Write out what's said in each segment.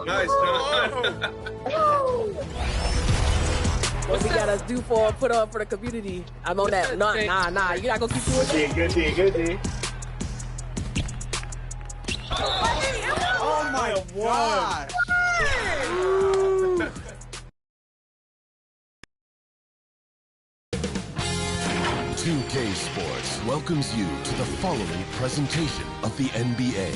Nice, John. What we gotta do put on for the community? I'm on that. Nah. You're not gonna keep doing that. Good D. Oh my God. 2K Sports welcomes you to the following presentation of the NBA.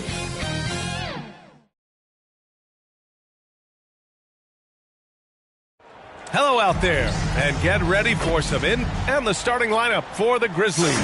Hello out there, and get ready for some and the starting lineup for the Grizzlies.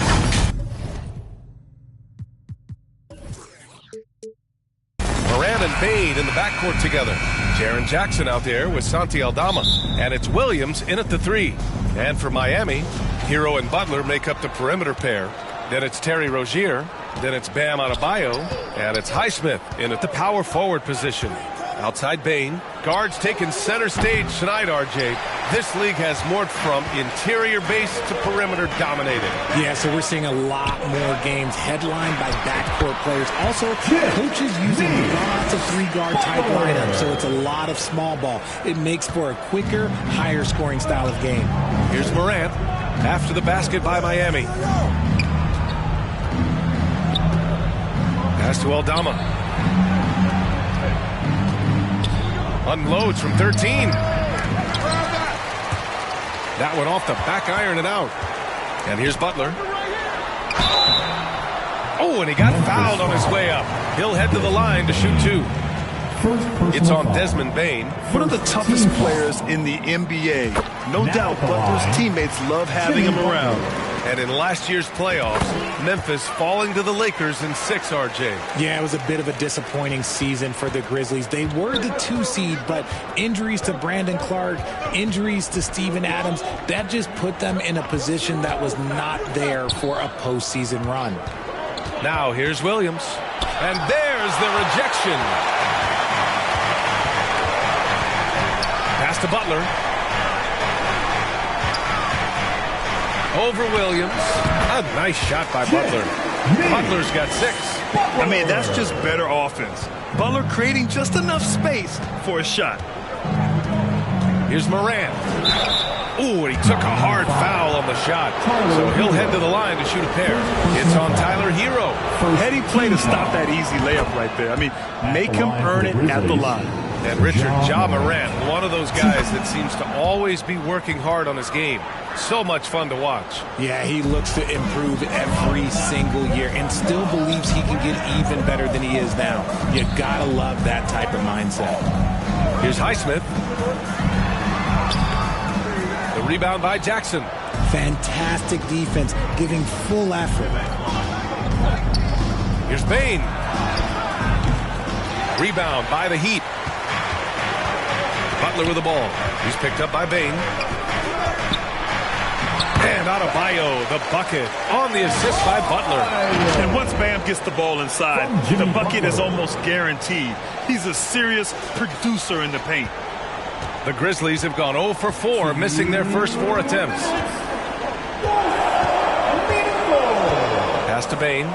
Moran and Bade in the backcourt together. Jaren Jackson out there with Santi Aldama. And it's Williams in at the 3. And for Miami, Hero and Butler make up the perimeter pair. Then it's Terry Rozier. Then it's Bam Adebayo. And it's Highsmith in at the power forward position. Outside Bane. Guards taking center stage tonight, RJ. This league has morphed from interior base to perimeter dominated. Yeah, so we're seeing a lot more games headlined by backcourt players. Also, coaches using lots of three-guard type lineups, so it's a lot of small ball. It makes for a quicker, higher scoring style of game. Here's Morant after the basket by Miami. Pass to Aldama. Unloads from 13. That one off the back iron and out. And here's Butler. Oh, and he got fouled on his way up. He'll head to the line to shoot 2. It's on Desmond Bane. One of the toughest players in the NBA. No doubt Butler's teammates love having him around. And in last year's playoffs, Memphis falling to the Lakers in 6, RJ. Yeah, it was a bit of a disappointing season for the Grizzlies. They were the 2 seed, but injuries to Brandon Clark, injuries to Steven Adams, that just put them in a position that was not there for a postseason run. Now here's Williams. And there's the rejection. Pass to Butler. Over Williams. A nice shot by Butler. Butler's got 6. I mean, that's just better offense. Butler creating just enough space for a shot. Here's Moran. Ooh, and he took a hard foul on the shot. So he'll head to the line to shoot a pair. It's on Tyler Hero. Heady play to stop that easy layup right there. I mean, make him earn it at the line. And Richard Ja Morant, one of those guys that seems to always be working hard on his game. So much fun to watch. Yeah, he looks to improve every single year and still believes he can get even better than he is now. You gotta love that type of mindset. Here's Highsmith. The rebound by Jackson. Fantastic defense, giving full effort. Here's Bane. Rebound by the Heat. Butler with the ball. He's picked up by Bane. And Adebayo, the bucket, on the assist by Butler. And once Bam gets the ball inside, the bucket is almost guaranteed. He's a serious producer in the paint. The Grizzlies have gone 0 for 4, missing their first 4 attempts. Pass to Bane.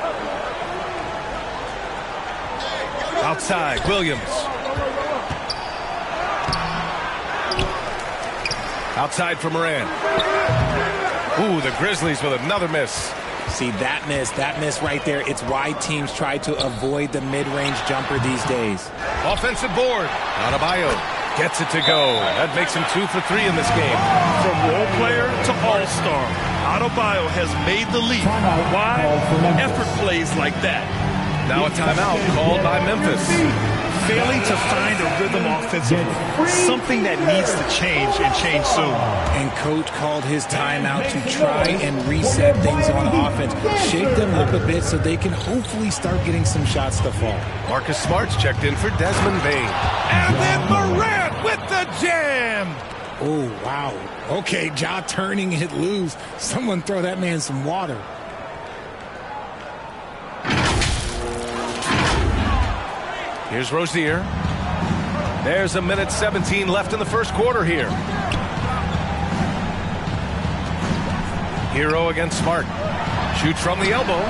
Outside, Williams. Outside for Moran. Ooh, the Grizzlies with another miss. See, that miss right there, it's why teams try to avoid the mid-range jumper these days. Offensive board. Adebayo gets it to go. That makes him 2 for 3 in this game. From role player to all-star, Adebayo has made the leap. Why? Effort plays like that. Now a timeout called by Memphis. Failing to find a rhythm offensively. Something that needs to change and change soon. And coach called his timeout to try and reset things on offense. Shake them up a bit so they can hopefully start getting some shots to fall. Marcus Smart's checked in for Desmond Bane. And then Morant with the jam. Oh, wow. Okay, Ja turning it loose. Someone throw that man some water. Here's Rozier. There's a minute 17 left in the first quarter here. Hero against Smart. Shoots from the elbow.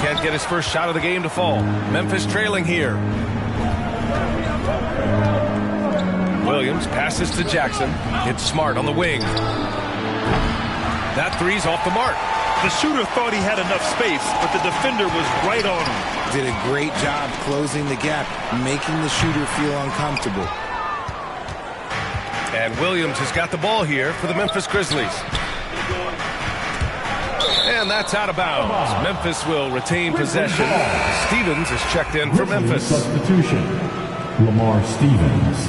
Can't get his first shot of the game to fall. Memphis trailing here. Williams passes to Jackson. It's Smart on the wing. That three's off the mark. The shooter thought he had enough space, but the defender was right on him. Did a great job closing the gap, making the shooter feel uncomfortable. And Williams has got the ball here for the Memphis Grizzlies. And that's out of bounds. Memphis will retain possession. Stevens is checked in for Memphis. Substitution, Lamar Stevens.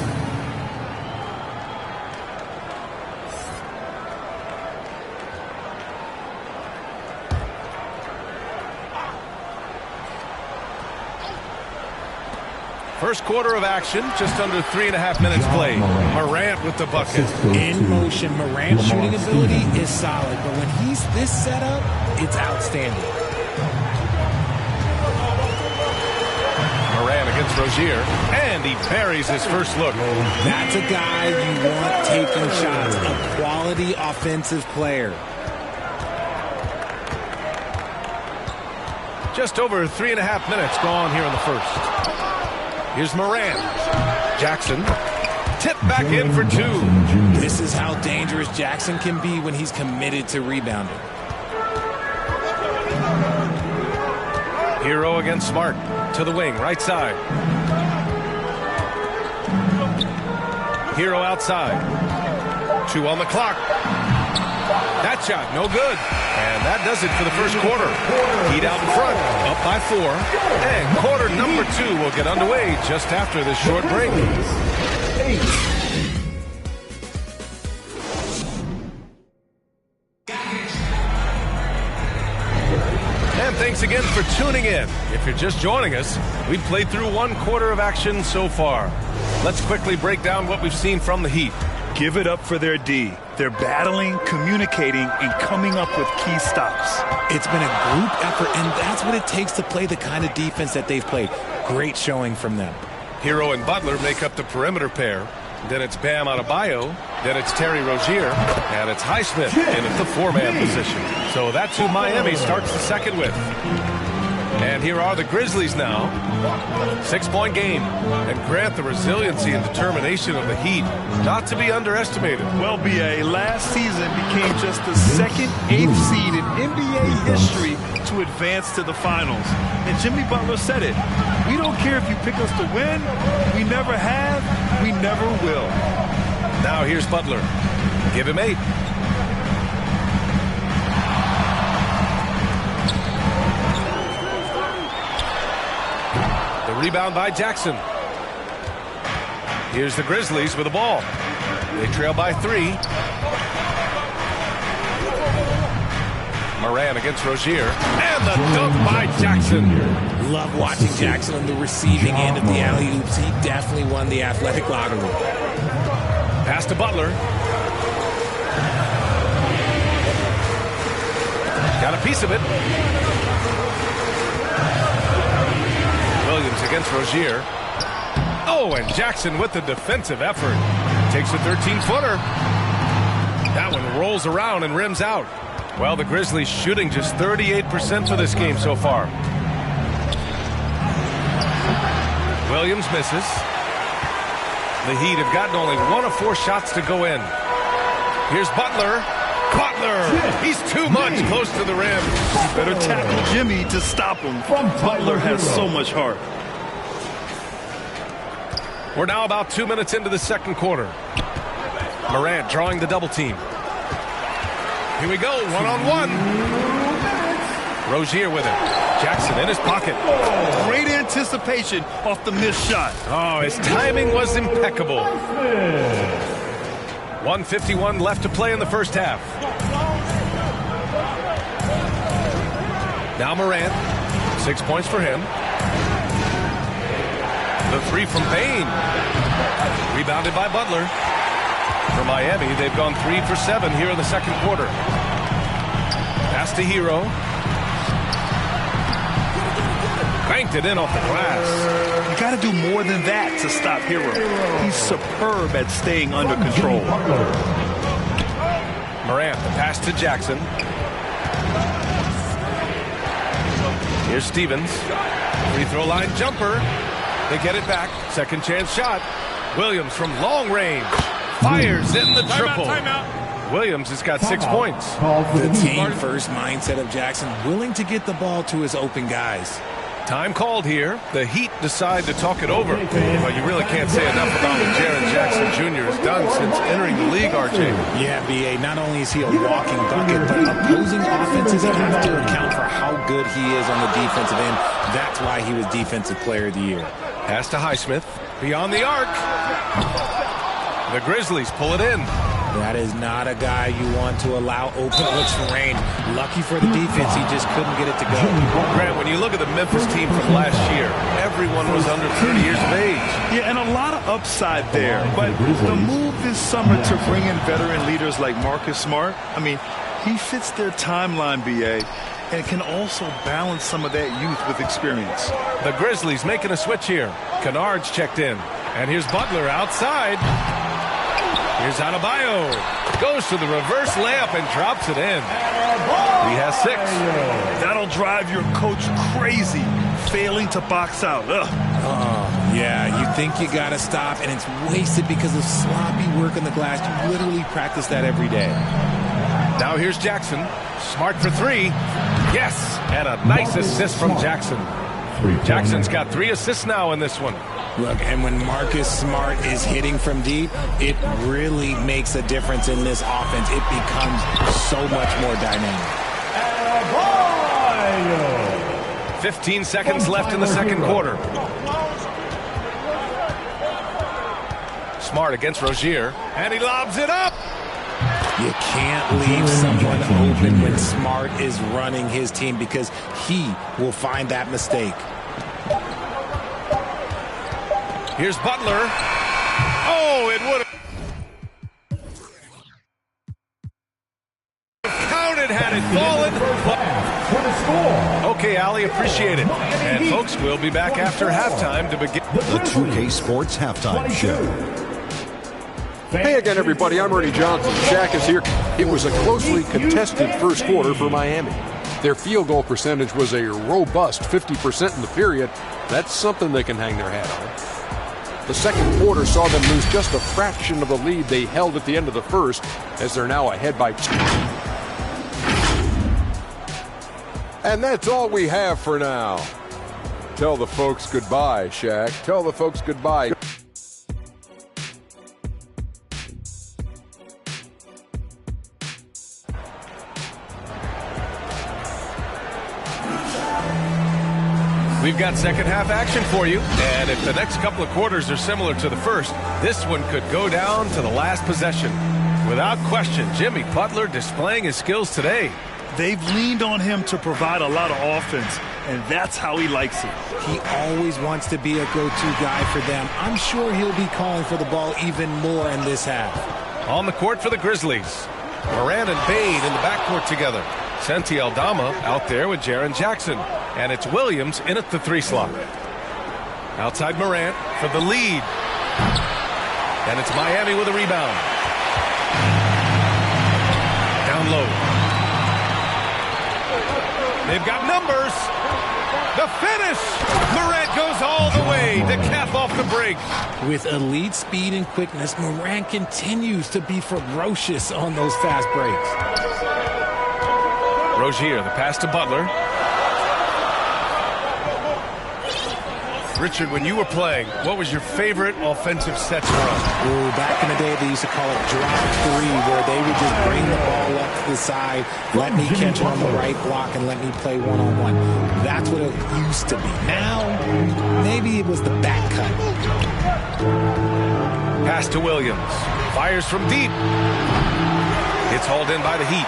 First quarter of action, just under 3.5 minutes played. Morant with the bucket. In motion, Morant's shooting ability is solid, but when he's this set up, it's outstanding. Morant against Rozier, and he buries his first look. That's a guy you want taking shots, a quality offensive player. Just over 3.5 minutes gone here in the first. Here's Morant. Jackson. Tip back in for two. This is how dangerous Jackson can be when he's committed to rebounding. Hero against Smart. To the wing, right side. Hero outside. 2 on the clock. That shot, no good. And that does it for the first quarter. Heat out in front, up by 4. And quarter number 2 will get underway just after this short break. And thanks again for tuning in. If you're just joining us, we've played through 1 quarter of action so far. Let's quickly break down what we've seen from the Heat. Give it up for their D. They're battling, communicating, and coming up with key stops. It's been a group effort, and that's what it takes to play the kind of defense that they've played. Great showing from them. Hero and Butler make up the perimeter pair. Then it's Bam Adebayo. Then it's Terry Rozier. And it's Highsmith in at the 4-man position. So that's who Miami starts the second with. And here are the Grizzlies now. 6-point game. And grant the resiliency and determination of the Heat not to be underestimated. Well, B.A., last season became just the second 8th seed in NBA history to advance to the finals. And Jimmy Butler said it. We don't care if you pick us to win. We never have. We never will. Now here's Butler. Give him 8. Rebound by Jackson. Here's the Grizzlies with the ball. They trail by 3. Morant against Rozier. And the dunk by Jackson. Love watching Jackson on the receiving end of the alley-oops. He definitely won the athletic lottery. Pass to Butler. Got a piece of it. Williams against Rozier. Oh, and Jackson with the defensive effort. Takes a 13-footer. That one rolls around and rims out. Well, the Grizzlies shooting just 38% for this game so far. Williams misses. The Heat have gotten only 1 of 4 shots to go in. Here's Butler. Butler! He's too much close to the rim. Better tackle Jimmy to stop him. Butler has so much heart. We're now about 2 minutes into the second quarter. Morant drawing the double team. Here we go, 1-on-1. Rozier with it. Jackson in his pocket. Great anticipation off the missed shot. Oh, his timing was impeccable. 1:51 left to play in the first half. Now Morant. 6 points for him. The 3 from Payne. Rebounded by Butler. For Miami, they've gone 3 for 7 here in the second quarter. Pass to Hero. Banked it in off the glass. You got to do more than that to stop Hero. He's superb at staying under control. Morant, the pass to Jackson. Here's Stevens. Free throw line jumper. They get it back. Second chance shot. Williams from long range. Fires in the triple. Williams has got 6 points. The team-first mindset of Jackson, willing to get the ball to his open guys. Time called here. The Heat decide to talk it over. But you really can't say enough about what Jaren Jackson Jr. has done since entering the league, RJ. Yeah, B.A., not only is he a walking bucket, but opposing offenses have to account for how good he is on the defensive end. That's why he was Defensive Player of the Year. Pass to Highsmith. Beyond the arc. The Grizzlies pull it in. That is not a guy you want to allow open looks from range. Lucky for the defense, he just couldn't get it to go. Grant, when you look at the Memphis team from last year, everyone was under 30 years of age. Yeah, and a lot of upside there. But the move this summer to bring in veteran leaders like Marcus Smart, I mean, he fits their timeline, B.A., and can also balance some of that youth with experience. The Grizzlies making a switch here. Kennard's checked in. And here's Butler outside. Here's Adebayo. Goes to the reverse layup and drops it in. He has 6. That'll drive your coach crazy, failing to box out. Yeah, you think you got to stop, and it's wasted because of sloppy work on the glass. You literally practice that every day. Now here's Jackson. Smart for 3. Yes, and a nice assist from Jackson. Jackson's got 3 assists now in this one. Look, and when Marcus Smart is hitting from deep, it really makes a difference in this offense. It becomes so much more dynamic. 15 seconds left in the second quarter. Smart against Rozier, and he lobs it up. You can't leave someone open when Smart is running his team because he will find that mistake. Here's Butler. Oh, it would have counted had it fallen. Okay, Allie, appreciate it. And folks, we'll be back after halftime to begin The 2K Sports Halftime Show. Hey again, everybody. I'm Ernie Johnson. Shaq is here. It was a closely contested first quarter for Miami. Their field goal percentage was a robust 50% in the period. That's something they can hang their hat on. The second quarter saw them lose just a fraction of the lead they held at the end of the first, as they're now ahead by 2. And that's all we have for now. Tell the folks goodbye, Shaq. Tell the folks goodbye. We've got second half action for you, and if the next couple of quarters are similar to the first, this one could go down to the last possession. Without question, Jimmy Butler displaying his skills today. They've leaned on him to provide a lot of offense, and that's how he likes it. He always wants to be a go-to guy for them. I'm sure he'll be calling for the ball even more in this half. On the court for the Grizzlies, Moran and Bade in the backcourt together. Santi Aldama out there with Jaren Jackson. And it's Williams in at the 3 slot. Outside Morant for the lead. And it's Miami with a rebound. Down low. They've got numbers. The finish. Morant goes all the way to cap off the break. With elite speed and quickness, Morant continues to be ferocious on those fast breaks. Rozier, the pass to Butler. Richard, when you were playing, what was your favorite offensive set to run? Ooh, back in the day, they used to call it drop 3, where they would just bring the ball up to the side, let me catch it on the right block, and let me play one-on-one. That's what it used to be. Now, maybe it was the back cut. Pass to Williams. Fires from deep. It's hauled in by the Heat.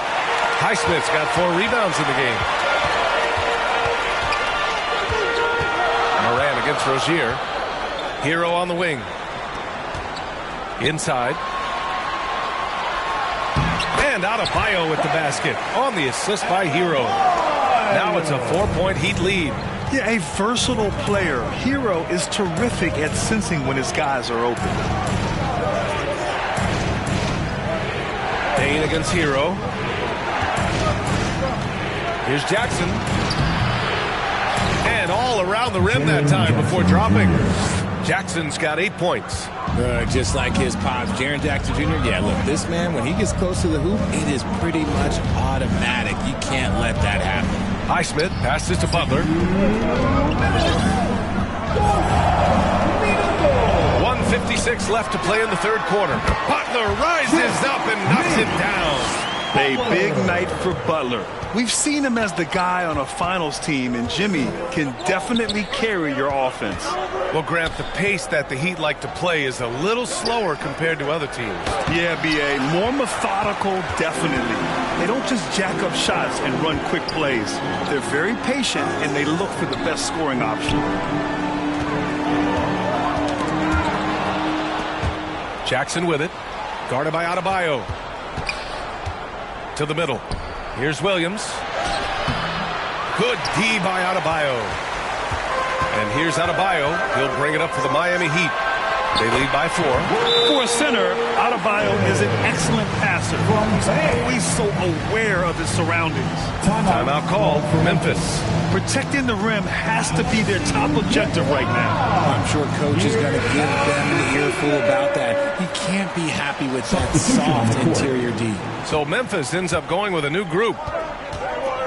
Highsmith's got 4 rebounds in the game. Moran against Rozier. Hero on the wing. Inside. And Adebayo with the basket on the assist by Hero. Now it's a 4-point Heat lead. Yeah, a versatile player. Hero is terrific at sensing when his guys are open. Dane against Hero. Here's Jackson. went all around the rim that time before dropping. Jackson's got 8 points. Just like his pops, Jaren Jackson Jr. Yeah, look, this man, when he gets close to the hoop, it is pretty much automatic. You can't let that happen. Highsmith passes to Butler. 1:56 left to play in the third quarter. Butler rises up and knocks it down. A big night for Butler. We've seen him as the guy on a finals team, and Jimmy can definitely carry your offense. Well, Grant, the pace that the Heat like to play is a little slower compared to other teams. Yeah, B.A., more methodical, definitely. They don't just jack up shots and run quick plays. They're very patient, and they look for the best scoring option. Jackson with it. Guarded by Adebayo. To the middle. Here's Williams. Good D by Adebayo. And here's Adebayo. He'll bring it up for the Miami Heat. They lead by 4. For a center, Adebayo is an excellent passer. He's always so aware of his surroundings. Timeout called for Memphis. Protecting the rim has to be their top objective right now. I'm sure coach is going to give them an earful about that. He can't be happy with that soft interior D. So Memphis ends up going with a new group.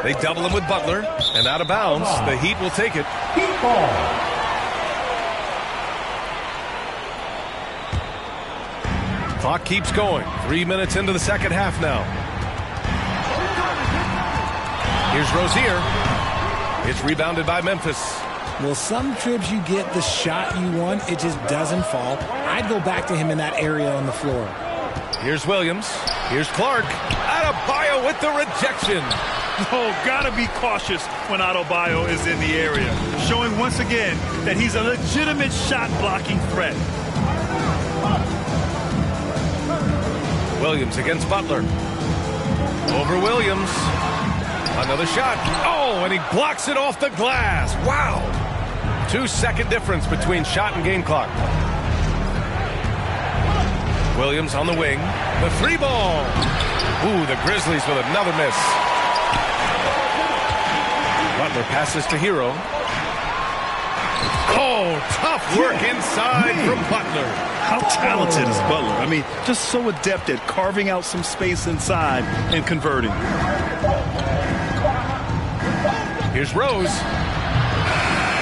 They double him with Butler, and out of bounds, the Heat will take it. Heat ball. Clock keeps going. 3 minutes into the second half now. Here's Rozier. It's rebounded by Memphis. Well, some trips you get the shot you want, it just doesn't fall. I'd go back to him in that area on the floor. Here's Williams. Here's Clark. Adebayo with the rejection. Oh, gotta be cautious when Adebayo is in the area, showing once again that he's a legitimate shot-blocking threat. Williams against Butler. Over Williams. Another shot. Oh, and he blocks it off the glass. Wow. 2-second difference between shot and game clock. Williams on the wing. The 3 ball. Ooh, the Grizzlies with another miss. Butler passes to Hero. Oh, tough work inside from Butler. How talented is Butler? I mean, just so adept at carving out some space inside and converting. Here's Rose.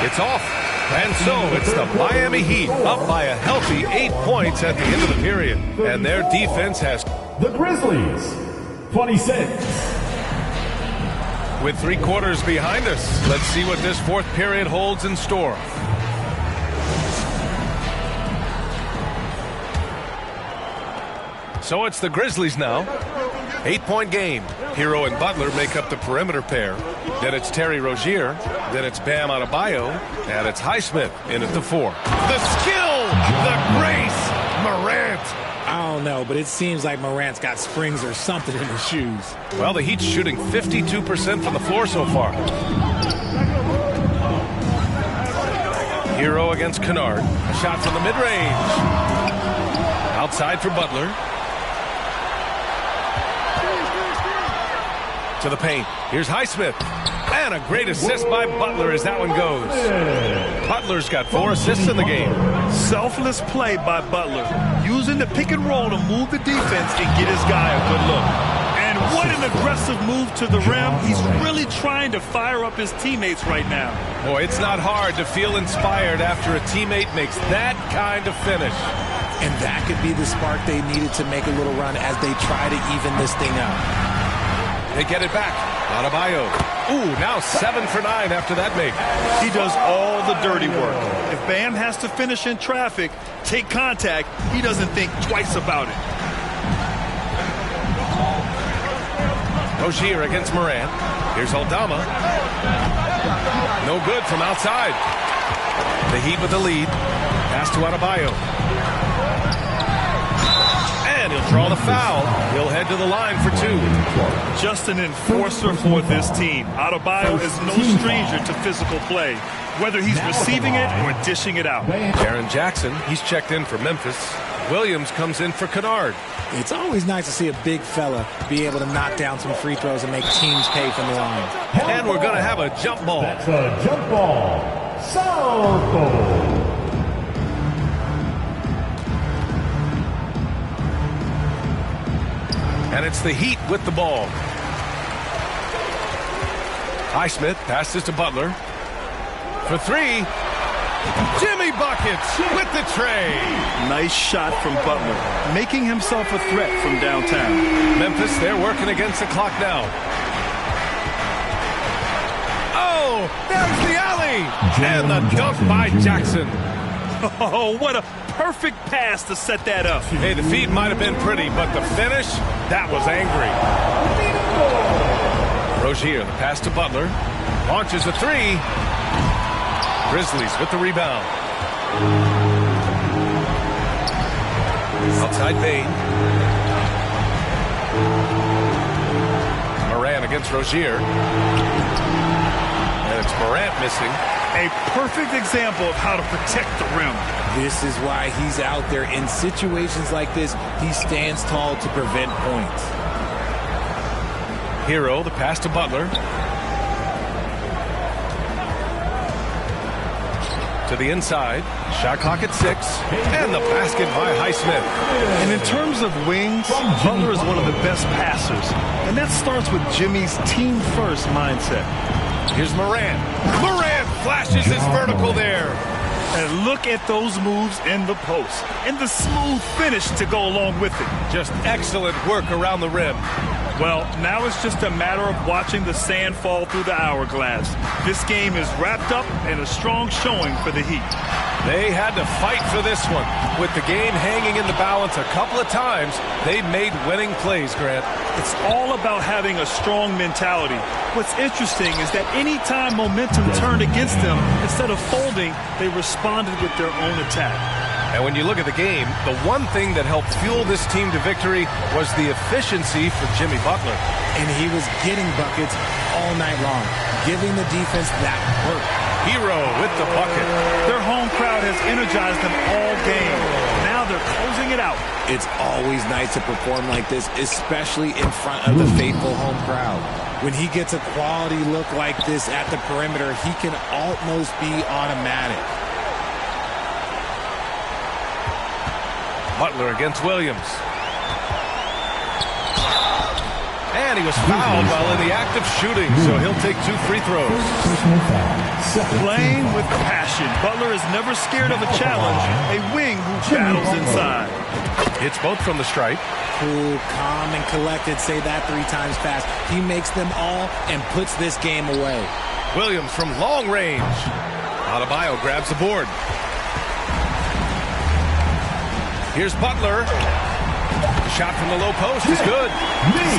It's off. And so it's the Miami Heat up by a healthy 8 points at the end of the period. And their defense has... The Grizzlies, 26. With 3 quarters behind us, let's see what this fourth period holds in store. So it's the Grizzlies now. 8-point game. Hero and Butler make up the perimeter pair. Then it's Terry Rozier. Then it's Bam Adebayo. And it's Highsmith in at the 4. The skill! The grace! Morant! I don't know, but it seems like Morant's got springs or something in his shoes. Well, the Heat's shooting 52% from the floor so far. Hero against Kennard. A shot from the mid-range. Outside for Butler. To the paint. Here's Highsmith. And a great assist by Butler as that one goes. Butler's got 4 assists in the game. Selfless play by Butler. Using the pick and roll to move the defense and get his guy a good look. And what an aggressive move to the rim. He's really trying to fire up his teammates right now. Boy, it's not hard to feel inspired after a teammate makes that kind of finish. And that could be the spark they needed to make a little run as they try to even this thing up. They get it back. Adebayo. Ooh, now 7 for 9 after that make. He does all the dirty work. If Bam has to finish in traffic, take contact, he doesn't think twice about it. Rozier against Morant. Here's Aldama. No good from outside. The Heat with the lead. Pass to Adebayo. And he'll draw the foul. He'll head to the line for 2. Just an enforcer for this team. Adebayo is no stranger to physical play, whether he's receiving it or dishing it out. Jaren Jackson, he's checked in for Memphis. Williams comes in for Kennard. It's always nice to see a big fella be able to knock down some free throws and make teams pay from the line. And we're going to have a jump ball. That's a jump ball. Circle. And it's the Heat with the ball. Highsmith passes to Butler. For three. Jimmy buckets with the tray. Nice shot from Butler, making himself a threat from downtown. Memphis, they're working against the clock now. Oh, there's the alley. And the dunk by Jackson. Oh, what a perfect pass to set that up. Hey, the feed might have been pretty, but the finish, that was angry. Rozier, the pass to Butler. Launches a three. Grizzlies with the rebound. Outside Bain. Morant against Rozier. And it's Morant missing. A perfect example of how to protect the rim. This is why he's out there. In situations like this, he stands tall to prevent points. Hero, the pass to Butler. To the inside. Shot clock at 6. And the basket by Highsmith. And in terms of wings, Butler is one of the best passers. And that starts with Jimmy's team-first mindset. Here's Morant. Morant flashes his vertical there. And look at those moves in the post. And the smooth finish to go along with it. Just excellent work around the rim. Well, now it's just a matter of watching the sand fall through the hourglass. This game is wrapped up in a strong showing for the Heat. They had to fight for this one. With the game hanging in the balance a couple of times, they made winning plays, Grant. It's all about having a strong mentality. What's interesting is that any time momentum turned against them, instead of folding, they responded with their own attack. And when you look at the game, the one thing that helped fuel this team to victory was the efficiency for Jimmy Butler. And he was getting buckets all night long, giving the defense that work. Hero with the bucket. Their home crowd has energized them all game. Now they're closing it out. It's always nice to perform like this, especially in front of the faithful home crowd. When he gets a quality look like this at the perimeter, he can almost be automatic. Butler against Williams. And he was fouled while in the act of shooting, so he'll take 2 free throws. Playing with passion. Butler is never scared of a challenge. A wing who battles inside. It's both from the stripe. Cool, calm, and collected. Say that 3 times fast. He makes them all and puts this game away. Williams from long range. Adebayo grabs the board. Here's Butler. Shot from the low post is good.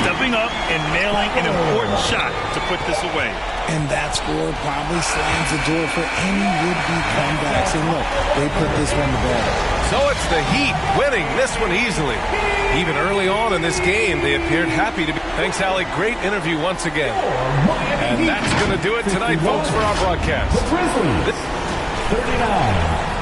Stepping up and nailing an important shot to put this away. And that score probably slams the door for any would-be comebacks. And look, they put this one to bed. So it's the Heat winning this one easily. Even early on in this game, they appeared happy to be. Thanks, Alec. Great interview once again. And that's going to do it tonight, folks, for our broadcast. The Grizzlies, 39.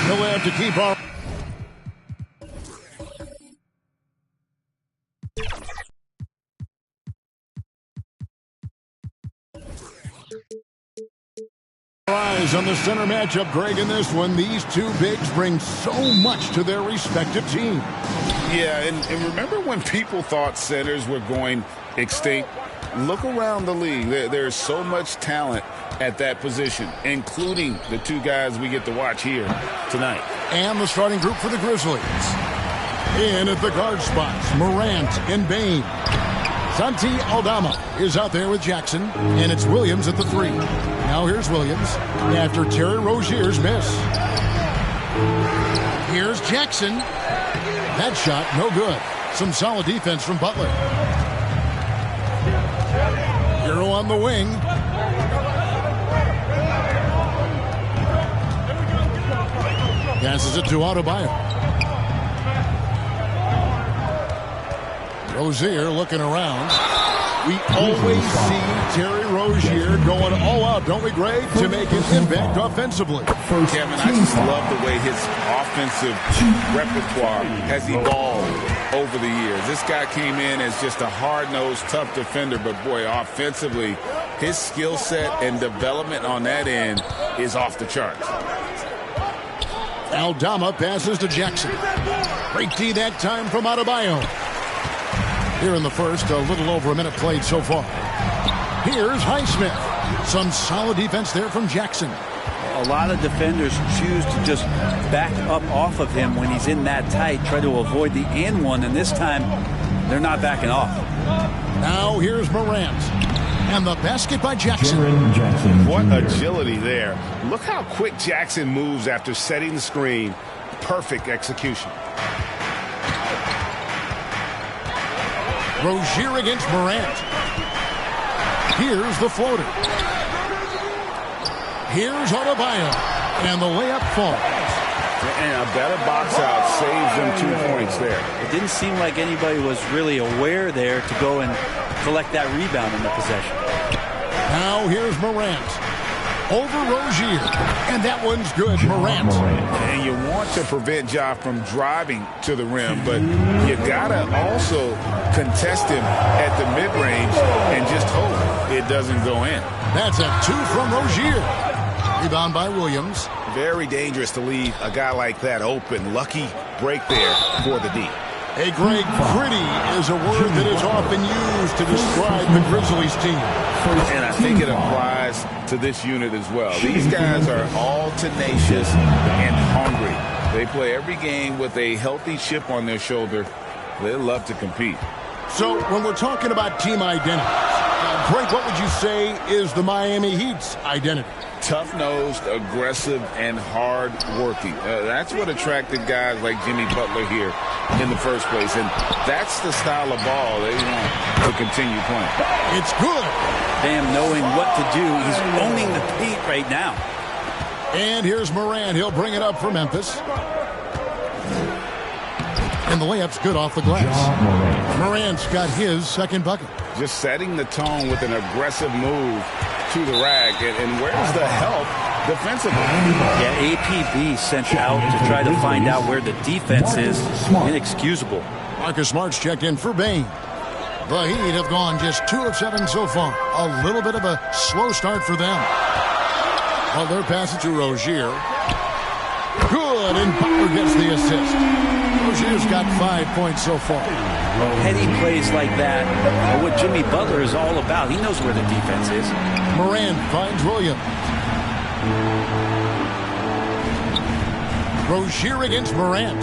Nowhere to keep our... Eyes on the center matchup, Greg, in this one. These two bigs bring so much to their respective teams. Yeah, and remember when people thought centers were going extinct? Look around the league. There's so much talent at that position, including the two guys we get to watch here tonight. And the starting group for the Grizzlies. In at the guard spots, Morant and Bain. Santi Aldama is out there with Jackson, and it's Williams at the 3. Now here's Williams after Terry Rozier's miss. Here's Jackson. That shot, no good. Some solid defense from Butler. Hero on the wing. Passes it to Adebayo. Rozier looking around. We always see Terry Rozier going all out, don't we, Greg, to make an impact offensively. Kevin, I just love the way his offensive repertoire has evolved over the years. This guy came in as just a hard-nosed, tough defender, but boy, offensively, his skill set and development on that end is off the charts. Aldama passes to Jackson. Great D that time from Adebayo. Here in the first, a little over a minute played so far. Here's Highsmith. Some solid defense there from Jackson. A lot of defenders choose to just back up off of him when he's in that tight, try to avoid the and one, and this time they're not backing off. Now here's Morant. And the basket by Jackson. What agility there. Look how quick Jackson moves after setting the screen. Perfect execution. Rozier against Morant. Here's the floater. Here's Adebayo. And the layup falls. And a better box out saves them 2 points there. It didn't seem like anybody was really aware there to go and collect that rebound in the possession. Now here's Morant. Over Rozier. And that one's good. Morant. And you want to prevent Ja from driving to the rim, but you gotta also contest him at the mid-range and just hope it doesn't go in. That's a 2 from Rozier. Rebound by Williams. Very dangerous to leave a guy like that open. Lucky break there for the D. Hey, Greg, pretty is a word that is often used to describe the Grizzlies team. And I think it applies to this unit as well. These guys are all tenacious and hungry. They play every game with a healthy chip on their shoulder. They love to compete. So when we're talking about team identity, Greg, what would you say is the Miami Heat's identity? Tough-nosed, aggressive, and hard-working. That's what attracted guys like Jimmy Butler here in the first place. And that's the style of ball they want to continue playing. It's good. Bam knowing what to do. He's owning the paint right now. And here's Morant. He'll bring it up for Memphis. And the layup's good off the glass. Morant's got his second bucket. Just setting the tone with an aggressive move to the rack. And where's the help defensively? Yeah, APB sent out to try to find out where the defense is. Inexcusable. Marcus Smart's checked in for Bain. The Heat have gone just 2 of 7 so far. A little bit of a slow start for them. Butler passes to Rozier. Good, and Butler gets the assist. Rozier's got 5 points so far. Heady plays like that are what Jimmy Butler is all about. He knows where the defense is. Morant finds Williams. Rozier against Morant.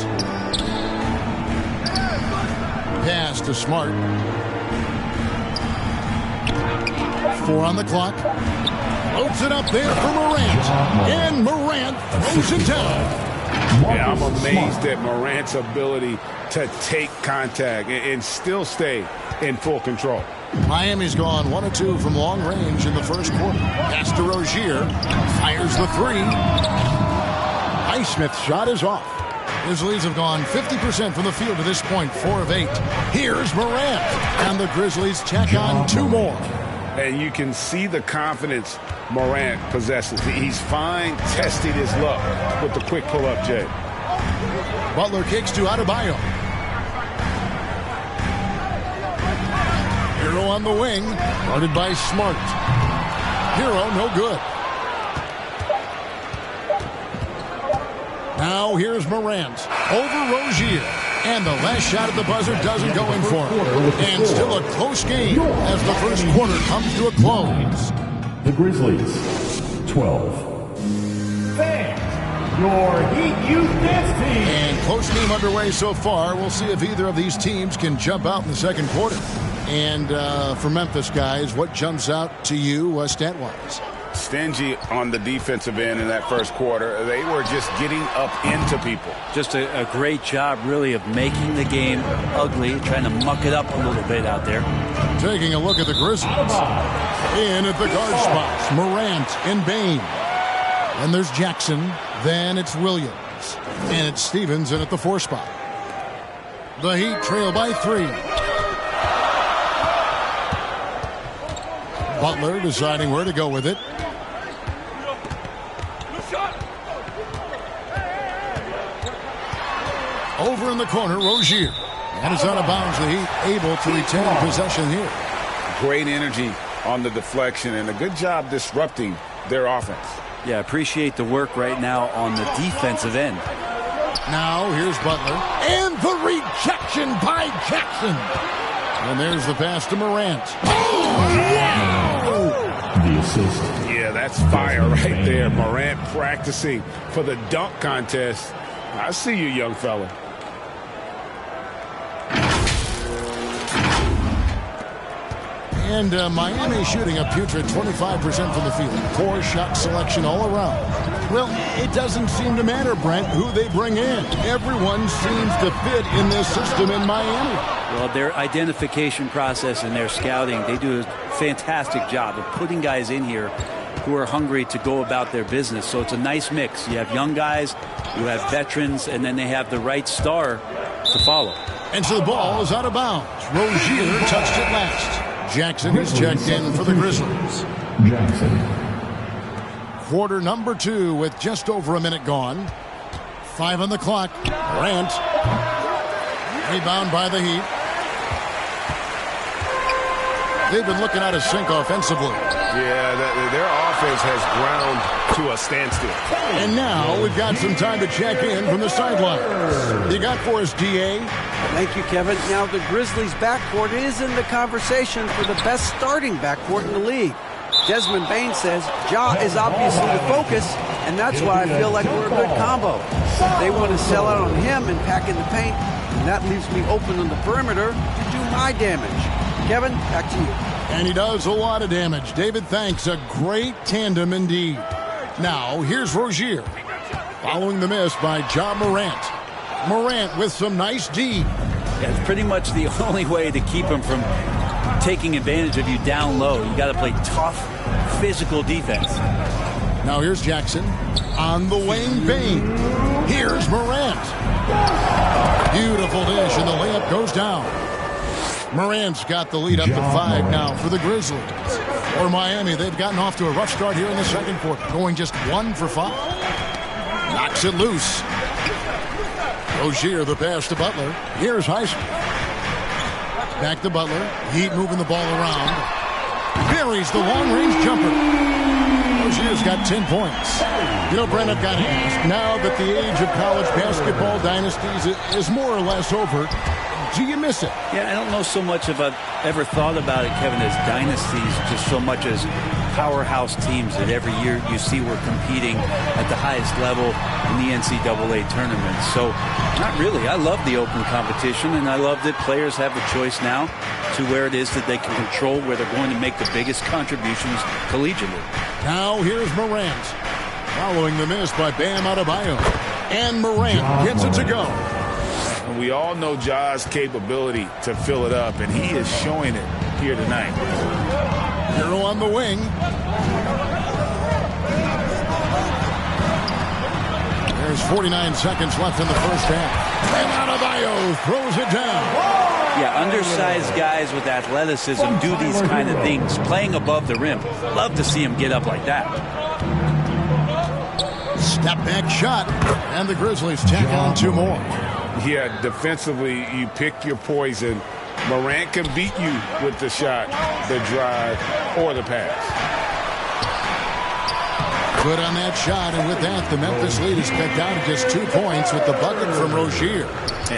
Pass to Smart. 4 on the clock. Loads it up there for Morant. And Morant throws it down. Yeah, I'm amazed at Morant's ability to take contact and still stay in full control. Miami's gone 1 of 2 from long range in the first quarter. Pass to Rozier. Fires the 3. Highsmith's shot is off. Grizzlies have gone 50% from the field to this point, 4 of 8. Here's Morant. And the Grizzlies tack on 2 more. And you can see the confidence Morant possesses. He's fine testing his luck with the quick pull-up, Jay. Butler kicks to Adebayo. Hero on the wing, guarded by Smart. Hero, no good. Now here's Morant over Rozier. And the last shot at the buzzer doesn't go in for him. And still a close game as the first quarter comes to a close. The Grizzlies, 12. Fans, your Heat Youth Dance Team. And close game underway so far. We'll see if either of these teams can jump out in the second quarter. And for Memphis, guys, what jumps out to you stat-wise? Stingy on the defensive end in that first quarter. They were just getting up into people. Just a great job, really, of making the game ugly, trying to muck it up a little bit out there. Taking a look at the Grizzlies. In at the guard spots, Morant and Bain. And there's Jackson. Then it's Williams. And it's Stevens in at the 4 spot. The Heat trail by 3. Butler deciding where to go with it. Over in the corner, Rozier. And it's out of bounds. The Heat able to retain possession here. Great energy on the deflection and a good job disrupting their offense. Yeah, appreciate the work right now on the defensive end. Now here's Butler. And the rejection by Jackson. And there's the pass to Morant. Oh, wow! The assist. Yeah, that's fire right there. Morant practicing for the dunk contest. I see you, young fella. And Miami shooting a putrid 25% from the field. Poor shot selection all around. Well, it doesn't seem to matter, Brent, who they bring in. Everyone seems to fit in this system in Miami. Well, their identification process and their scouting, they do a fantastic job of putting guys in here who are hungry to go about their business. So it's a nice mix. You have young guys, you have veterans, and then they have the right star to follow. And so the ball is out of bounds. Rozier touched it last. Jackson is checked in for the Grizzlies. Jackson. Quarter number 2 with just over a minute gone. 5 on the clock. Morant. Rebound by the Heat. They've been looking out of sync offensively. Yeah, their offense has ground to a standstill. And now we've got some time to check in from the sidelines. You got for us, DA? Thank you, Kevin. Now, the Grizzlies' backcourt is in the conversation for the best starting backcourt in the league. Desmond Bain says Ja is obviously the focus, and that's why I feel like we're a good combo. They want to sell out on him and pack in the paint, and that leaves me open on the perimeter to do my damage. Kevin, back to you. And he does a lot of damage. David, thanks. A great tandem indeed. Now, here's Rozier. Following the miss by Ja Morant. Morant with some nice D. Yeah, it's pretty much the only way to keep him from taking advantage of you down low. You got to play tough, physical defense. Now here's Jackson. On the wing, Bain. Here's Morant. Beautiful dish, and the layup goes down. Morant's got the lead up to 5 now for the Grizzlies. For Miami, they've gotten off to a rough start here in the second quarter, going just 1 for 5. Knocks it loose. Rozier, the pass to Butler. Here's Heisman. Back to Butler. Heat moving the ball around. Buries the long-range jumper. Rozier's got 10 points. You know, Brent, I've got to ask, now that the age of college basketball dynasties is more or less over, do you miss it? Yeah, I don't know so much if I've ever thought about it, Kevin, as dynasties, just so much as powerhouse teams that every year you see we're competing at the highest level in the NCAA tournament. So, not really. I love the open competition, and I love that players have a choice now to where it is that they can control where they're going to make the biggest contributions collegiately. Now here's Morant. Following the miss by Bam Adebayo. And Morant gets it to go. We all know Ja's capability to fill it up, and he is showing it here tonight. Hero on the wing. There's 49 seconds left in the first half. And Adebayo throws it down. Yeah, undersized guys with athleticism do these kind of things, playing above the rim. Love to see him get up like that. Step back shot, and the Grizzlies tack on 2 more. Yeah, defensively, you pick your poison. Morant can beat you with the shot, the drive, or the pass. Good on that shot, and with that, the Memphis lead is cut down to just 2 points with the bucket from Rozier.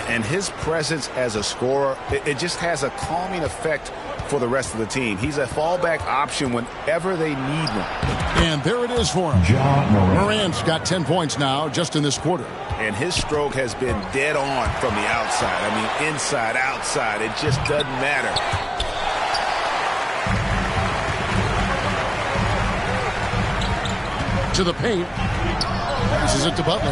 And his presence as a scorer, it just has a calming effect for the rest of the team. He's a fallback option whenever they need one. And there it is for him. Morant's got 10 points now just in this quarter. And his stroke has been dead on from the outside. I mean, inside, outside, it just doesn't matter. To the paint. Passes it to Butler.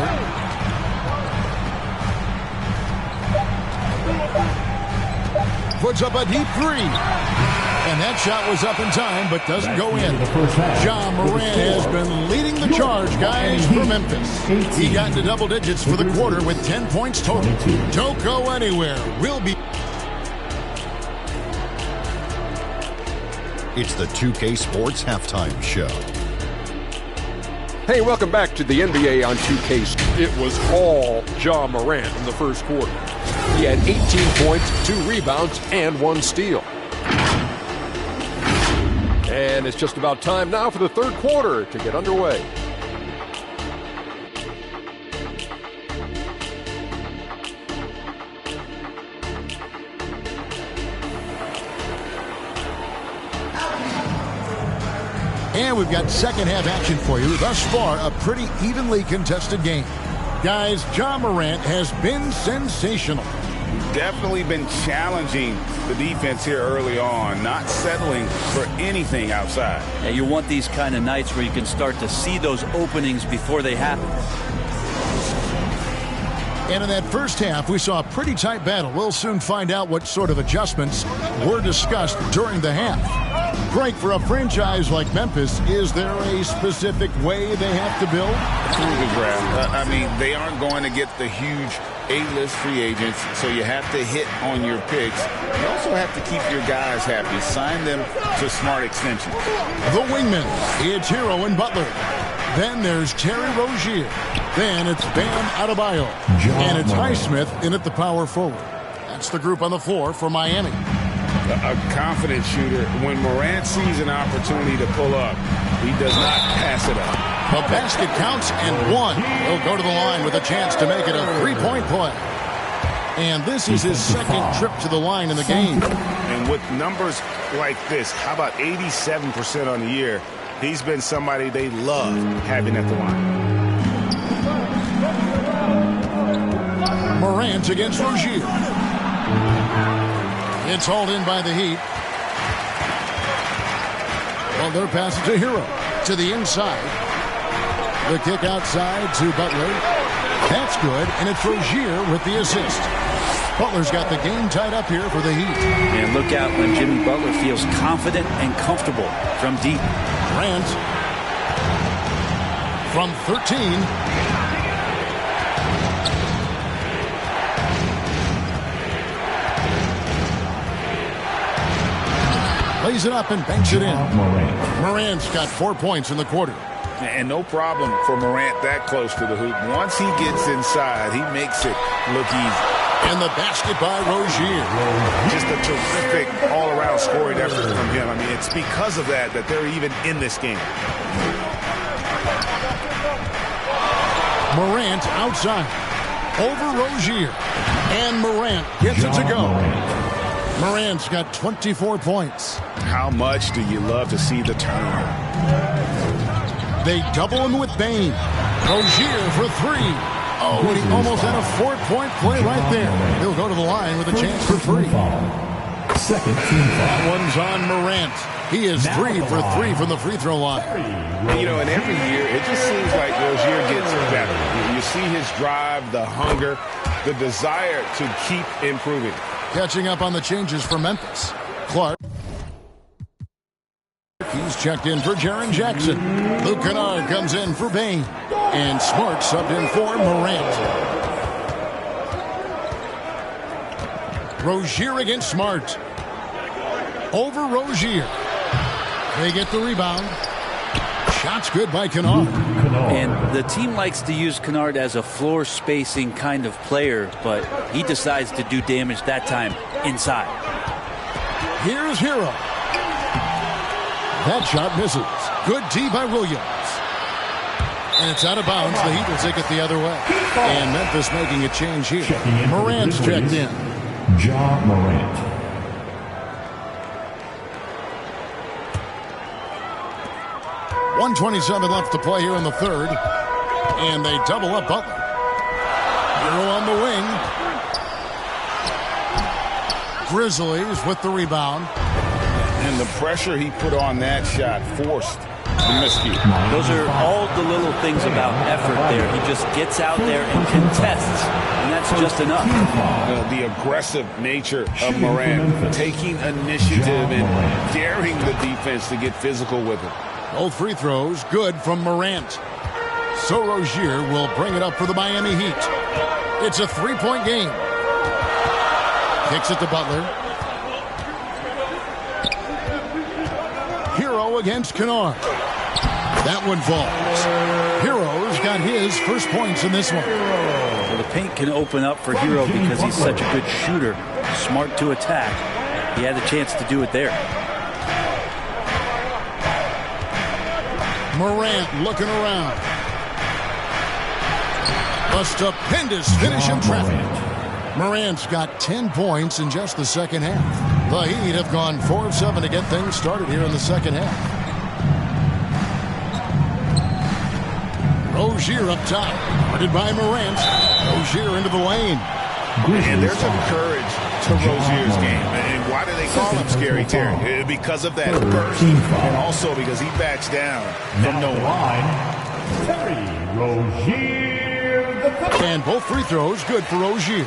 Puts up a deep three. And that shot was up in time, but doesn't go in. Ja Morant has been leading the charge, guys, for Memphis. He got into double digits for the quarter with 10 points total. Don't go anywhere. We'll be... It's the 2K Sports Halftime Show. Hey, welcome back to the NBA on 2K. It was all Ja Morant in the first quarter. He had 18 points, 2 rebounds, and 1 steal. And it's just about time now for the third quarter to get underway. And we've got second half action for you. Thus far, a pretty evenly contested game. Guys, Ja Morant has been sensational. Definitely been challenging the defense here early on, not settling for anything outside. Yeah, you want these kind of nights where you can start to see those openings before they happen. And in that first half, we saw a pretty tight battle. We'll soon find out what sort of adjustments were discussed during the half. Frank, for a franchise like Memphis, is there a specific way they have to build? Through the draft. I mean, they aren't going to get the huge A-list free agents, so you have to hit on your picks. You also have to keep your guys happy. Sign them to smart extensions. The wingmen, it's Hero and Butler. Then there's Terry Rozier. Then it's Bam Adebayo. And it's Highsmith in at the power forward. That's the group on the floor for Miami. A confident shooter. When Morant sees an opportunity to pull up, he does not pass it up. The basket counts and 1. He'll go to the line with a chance to make it a three-point play. And this is his second trip to the line in the game. And with numbers like this, how about 87% on the year? He's been somebody they love having at the line. Morant against Rozier. It's hauled in by the Heat. Well, they're passing to Hero. To the inside. The kick outside to Butler. That's good, and it's Rozier with the assist. Butler's got the game tied up here for the Heat. And look out when Jimmy Butler feels confident and comfortable from deep. Morant from 13. Lays it up and banks it in. Morant's got 4 points in the quarter. And no problem for Morant that close to the hoop. Once he gets inside, he makes it look easy. And the basket by Rozier. Just a terrific all-around scoring effort from him. I mean, it's because of that they're even in this game. Morant outside. Over Rozier. And Morant gets it to go. Morant's got 24 points. How much do you love to see the turnaround? They double him with Bane. Rozier for 3. Oh, and he almost had a 4-point play right there. He'll go to the line with a chance for 3. Second team foul. That one's on Morant. He is 3 for 3 from the free throw line. You know, and every year, it just seems like Rozier gets better. You see his drive, the hunger, the desire to keep improving. Catching up on the changes for Memphis. Clark. He's checked in for Jaren Jackson. Luke Kennard comes in for Bane. And Smart subbed in for Morant. Rozier against Smart. Over Rozier. They get the rebound. Shot's good by Kennard. And the team likes to use Kennard as a floor spacing kind of player, but he decides to do damage that time inside. Here's Hero. That shot misses. Good D by Williams. And it's out of bounds. The Heat will take it the other way. And Memphis making a change here. Morant's checked in. Ja Morant. .127 left to play here in the third. And they double up Butler. Hero on the wing. Grizzlies with the rebound. And the pressure he put on that shot forced the miscue. Those are all the little things about effort there. He just gets out there and contests, and that's just enough. The aggressive nature of Morant, taking initiative and daring the defense to get physical with it. Both free throws good from Morant. So Rozier will bring it up for the Miami Heat. It's a three-point game. Kicks it to Butler. Hero against Kennard. That one falls. Hero's got his first points in this one. Well, the paint can open up for Hero because he's such a good shooter. Smart to attack. He had a chance to do it there. Morant looking around. A stupendous finish in traffic. Morant's got 10 points in just the second half. The Heat have gone 4 of 7 to get things started here in the second half. Rozier up top. Guarded by Morant. Rozier into the lane. And there's some courage to Rozier's game. And why do they call him Scary Terry? Because of that burst, and also because he backs down from no one. Terry Rozier. And both free throws good for Rozier.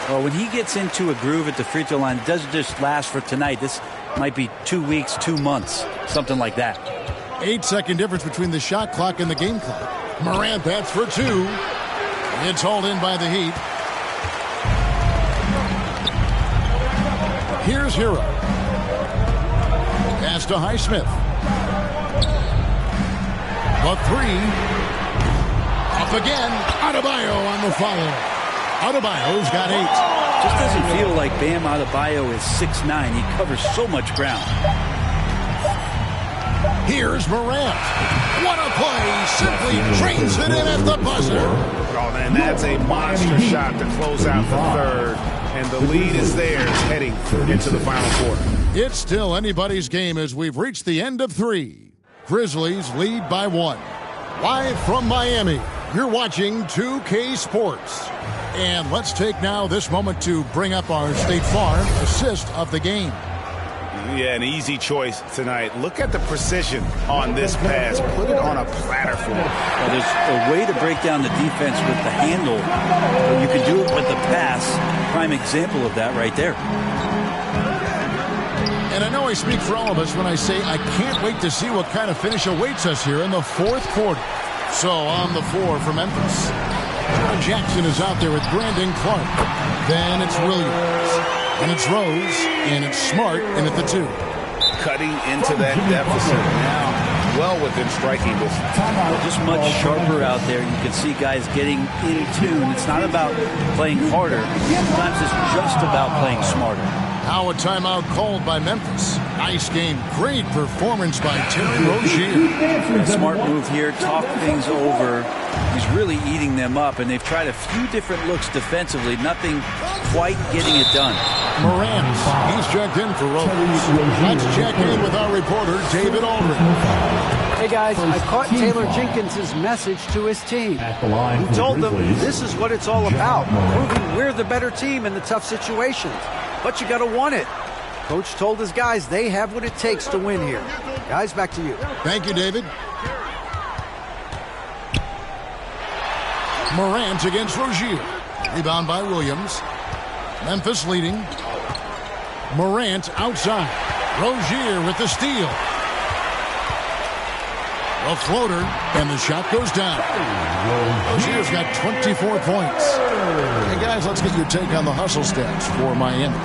Well, when he gets into a groove at the free throw line, it doesn't just last for tonight. This might be 2 weeks, 2 months, something like that. 8-second difference between the shot clock and the game clock. Morant bats for 2. It's hauled in by the Heat. Here's Hero. Pass to Highsmith. The 3. Up again. Adebayo on the follow. Adebayo's got 8. Just doesn't feel like Bam Adebayo is 6'9". He covers so much ground. Here's Morant. What a play. Simply drains it in at the buzzer. Oh, man, that's a monster shot to close out the third. And the lead is theirs heading into the final quarter. It's still anybody's game as we've reached the end of 3. Grizzlies lead by 1. Live from Miami, you're watching 2K Sports. And let's take now this moment to bring up our State Farm assist of the game. Yeah, an easy choice tonight. Look at the precision on this pass. Put it on a platter for him. Well, there's a way to break down the defense with the handle. But you can do it with the pass. Prime example of that right there. And I know I speak for all of us when I say I can't wait to see what kind of finish awaits us here in the fourth quarter. So on the floor for Memphis, Jaron Jackson is out there with Brandon Clark. Then it's Williams. And it's Rose. And it's Smart in at the 2. Cutting into that deficit now. Well within striking distance. Just much sharper out there. You can see guys getting in tune. It's not about playing harder. Sometimes it's just about playing smarter. Now a timeout called by Memphis. Nice game. Great performance by Terry Rozier. A smart move here. Talk things over. He's really eating them up, and they've tried a few different looks defensively. Nothing quite getting it done. Morant, he's checked in for Rose. Let's check in with our reporter, David Aldridge. Hey guys, I caught Taylor Jenkins' message to his team. He told them this is what it's all about, proving we're the better team in the tough situations. But you got to want it. Coach told his guys they have what it takes to win here. Guys, back to you. Thank you, David. Morant against Rozier. Rebound by Williams. Memphis leading. Morant outside. Rozier with the steal. A floater, and the shot goes down. Rozier's got 24 points. Hey, guys, let's get your take on the hustle stats for Miami.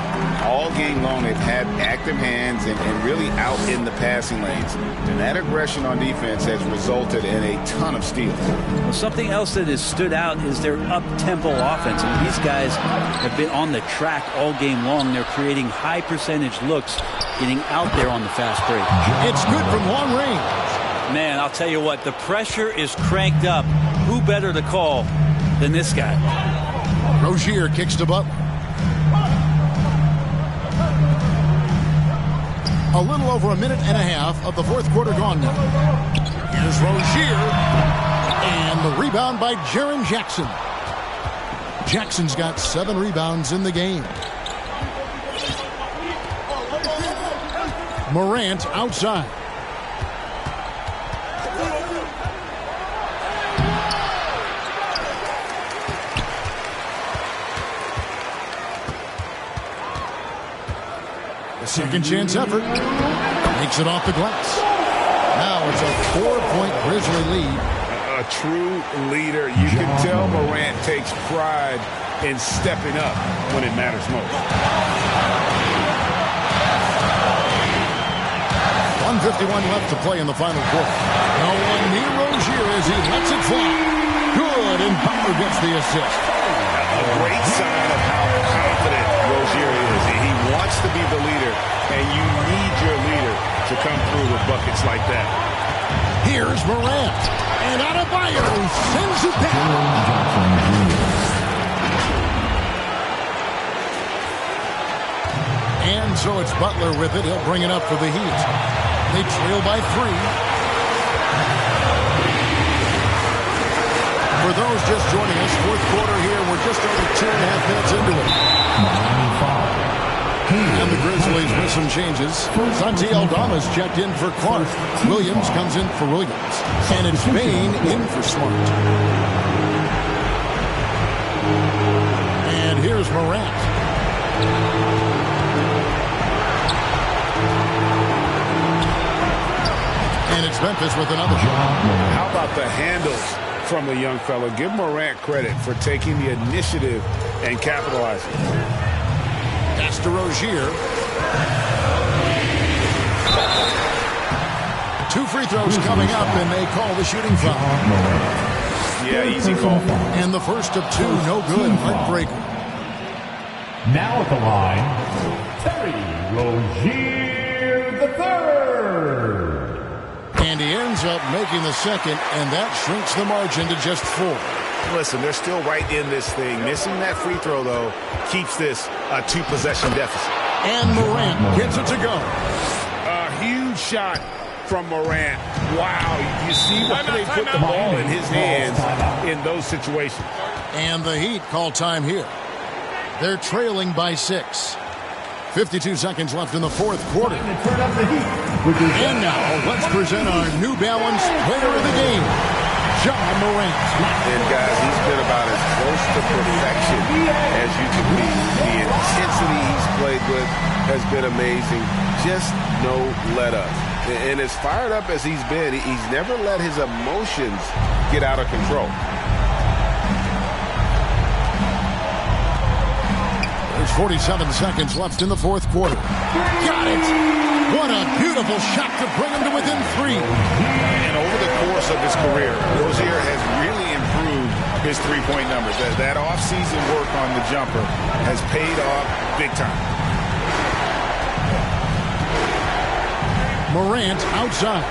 All game long, they've had active hands and really out in the passing lanes. And that aggression on defense has resulted in a ton of steals. Well, something else that has stood out is their up-tempo offense. I mean, these guys have been on the track all game long. They're creating high percentage looks, getting out there on the fast break. It's good from long range. Man, I'll tell you what, the pressure is cranked up. Who better to call than this guy? Rozier kicks to Butler. A little over a minute and a half of the fourth quarter gone now. Here's Rozier. And the rebound by Jaren Jackson. Jackson's got 7 rebounds in the game. Morant outside. A second chance effort. Makes it off the glass. Now it's a 4-point Grizzly lead. A true leader. You can tell Morant takes pride in stepping up when it matters most. 1:51 left to play in the final quarter. No one near Rozier as he lets it fly. Good, and Butler gets the assist. A great sign of how confident Rozier is. He wants to be the leader, and you need your leader to come through with buckets like that. Here's Morant. And Adebayo sends it back. And so it's Butler with it. He'll bring it up for the Heat. They trail by 3. For those just joining us, fourth quarter here. We're just over 2.5 minutes into it. And the Grizzlies with some changes. Santi Aldama's checked in for Clark. Williams comes in for Williams. And it's Bane in for Smart. And here's Morant. And it's Memphis with another shot. How about the handles from the young fella? Give Morant credit for taking the initiative and capitalizing. Pass to Rozier. 2 free throws coming up, and they call the shooting foul. Yeah, easy call. And the first of 2, no good. Heartbreaker. Now at the line, Terry Rozier III. And he ends up making the second, and that shrinks the margin to just 4. Listen, they're still right in this thing. Missing that free throw, though, keeps this a 2-possession deficit. And Morant gets it to go. A huge shot from Morant. Wow, you see why they put the ball in his hands in those situations. And the Heat call time here. They're trailing by 6. 52 seconds left in the fourth quarter. And now, let's present our New Balance player of the game, Ja Morant. And guys, he's been about as close to perfection as you can be. The intensity he's played with has been amazing. Just no let up. And as fired up as he's been, he's never let his emotions get out of control. There's 47 seconds left in the fourth quarter. Got it! What a beautiful shot to bring him to within 3. And over the course of his career, Rozier has really improved his three-point numbers. That off-season work on the jumper has paid off big time. Morant outside.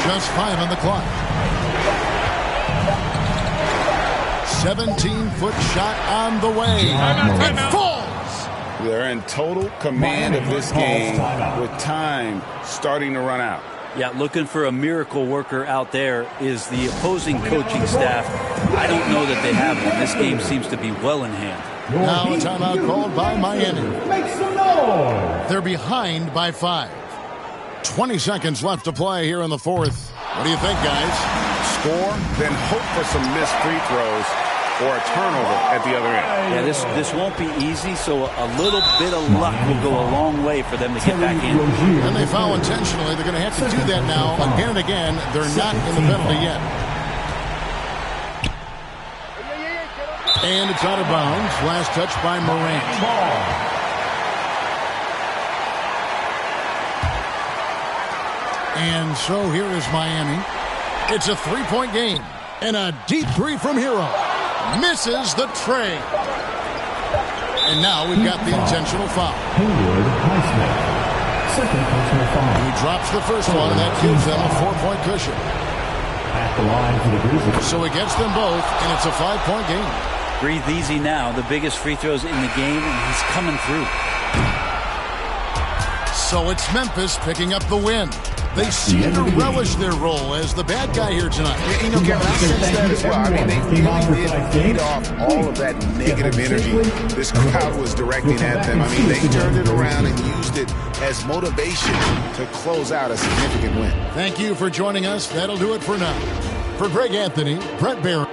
Just 5 on the clock. 17-foot shot on the way. It falls! They're in total command of this game with time starting to run out. Yeah, looking for a miracle worker out there is the opposing coaching staff. I don't know that they have one. This game seems to be well in hand. Now a timeout called by Miami. Make some noise! They're behind by 5. 20 seconds left to play here in the fourth. What do you think, guys? Score, then hope for some missed free throws or a turnover at the other end. Yeah, this won't be easy, so a little bit of luck will go a long way for them to get back in. And they foul intentionally. They're going to have to do that now again and again. They're not in the penalty yet. And it's out of bounds. Last touch by Morant. And so here is Miami. It's a 3-point game. And a deep 3 from Hero. Misses the tray. And now we've got the intentional foul. Second personal foul. He drops the first one, and that gives them a 4-point cushion. At the line for the Grizzlies. So he gets them both, and it's a 5-point game. Breathe easy now. The biggest free throws in the game, and he's coming through. So it's Memphis picking up the win. They seem to relish their role as the bad guy here tonight. You know, Kevin, I sense that as well. I mean, they really did feed off all of that negative energy this crowd was directing at them. I mean, they turned it around and used it as motivation to close out a significant win. Thank you for joining us. That'll do it for now. For Greg Anthony, Brett Barron.